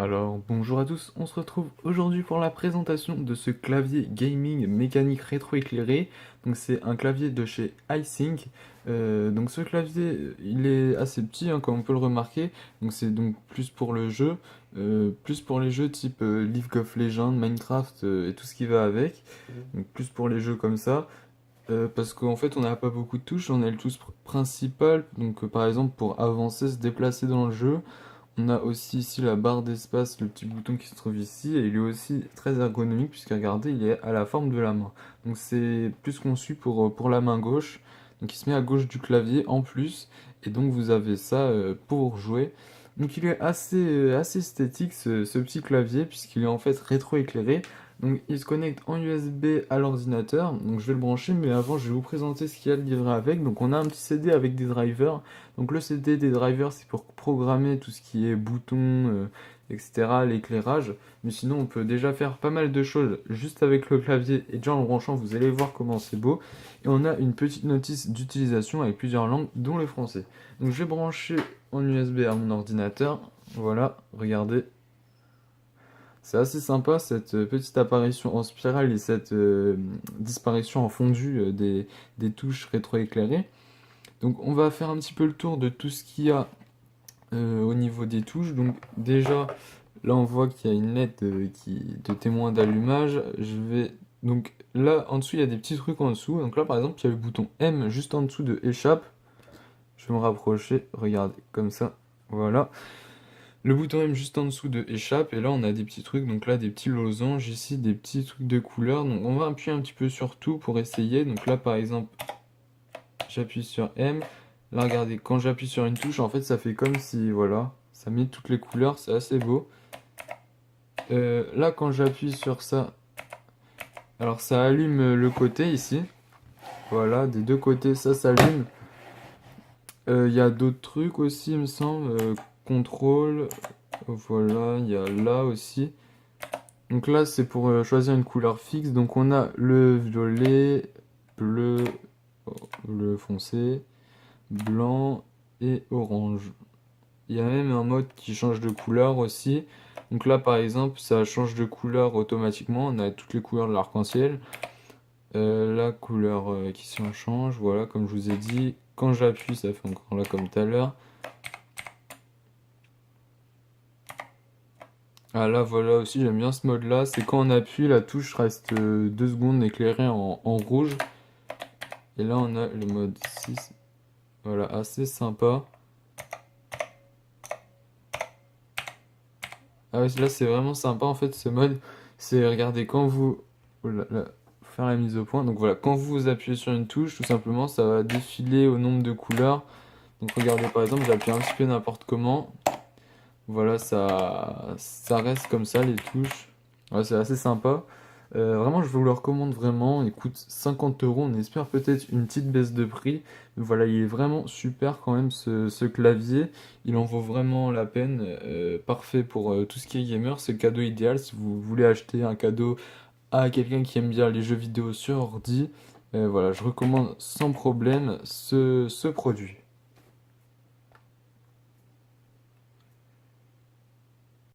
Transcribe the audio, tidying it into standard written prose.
Alors, bonjour à tous, on se retrouve aujourd'hui pour la présentation de ce clavier gaming mécanique rétroéclairé. Donc c'est un clavier de chez iSync. Donc ce clavier, il est assez petit, hein, comme on peut le remarquer. Donc c'est donc plus pour le jeu, plus pour les jeux type League of Legends, Minecraft et tout ce qui va avec. Donc plus pour les jeux comme ça. Parce qu'en fait on n'a pas beaucoup de touches, on a le touche principal. Donc par exemple pour avancer, se déplacer dans le jeu. On a aussi ici la barre d'espace, le petit bouton qui se trouve ici, et il est aussi très ergonomique puisque regardez, il est à la forme de la main. Donc c'est plus conçu pour la main gauche, donc il se met à gauche du clavier en plus, et donc vous avez ça pour jouer. Donc il est assez esthétique ce petit clavier puisqu'il est en fait rétroéclairé. Donc il se connecte en USB à l'ordinateur, donc je vais le brancher, mais avant je vais vous présenter ce qu'il y a de livré avec. Donc on a un petit CD avec des drivers. Donc le CD des drivers, c'est pour programmer tout ce qui est boutons, etc., l'éclairage. Mais sinon, on peut déjà faire pas mal de choses juste avec le clavier et déjà en le branchant, vous allez voir comment c'est beau. Et on a une petite notice d'utilisation avec plusieurs langues, dont le français. Donc je vais brancher en USB à mon ordinateur. Voilà, regardez. C'est assez sympa cette petite apparition en spirale et cette disparition en fondu des touches rétroéclairées. Donc on va faire un petit peu le tour de tout ce qu'il y a au niveau des touches. Donc déjà, là on voit qu'il y a une lettre de témoin d'allumage. Donc là en dessous il y a des petits trucs en dessous. Donc là par exemple il y a le bouton M juste en dessous de échappe. Je vais me rapprocher, regardez, comme ça. Voilà. Le bouton M juste en dessous de échappe. Et là on a des petits trucs. Donc là des petits losanges, ici des petits trucs de couleur. Donc on va appuyer un petit peu sur tout pour essayer. Donc là par exemple j'appuie sur M. Là, regardez, quand j'appuie sur une touche, en fait, ça fait comme si, voilà, ça met toutes les couleurs, c'est assez beau. Là, quand j'appuie sur ça, alors ça allume le côté ici. Voilà, des deux côtés, ça s'allume. Il y a d'autres trucs aussi, il me semble. Contrôle, voilà, il y a là aussi. Donc là, c'est pour choisir une couleur fixe. Donc on a le violet, bleu, bleu foncé, blanc et orange. Il y a même un mode qui change de couleur aussi. Donc là, par exemple, ça change de couleur automatiquement. On a toutes les couleurs de l'arc-en-ciel. La couleur qui s'en change, voilà, comme je vous ai dit. Quand j'appuie, ça fait encore là comme tout à l'heure. Ah là, voilà aussi, j'aime bien ce mode-là. C'est quand on appuie, la touche reste 2 secondes éclairée en rouge. Et là, on a le mode 6. Voilà, assez sympa. Ah ouais, là c'est vraiment sympa en fait ce mode. C'est regardez quand vous oh là là, faut faire la mise au point. Donc voilà, quand vous appuyez sur une touche, tout simplement ça va défiler au nombre de couleurs. Donc regardez par exemple, j'appuie un petit peu n'importe comment. Voilà, ça reste comme ça les touches. Ouais, c'est assez sympa. Vraiment, je vous le recommande vraiment. Il coûte 50 euros. On espère peut-être une petite baisse de prix. Mais voilà, il est vraiment super quand même ce clavier. Il en vaut vraiment la peine. Parfait pour tout ce qui est gamer. C'est le cadeau idéal si vous voulez acheter un cadeau à quelqu'un qui aime bien les jeux vidéo sur ordi. Voilà, je recommande sans problème ce produit.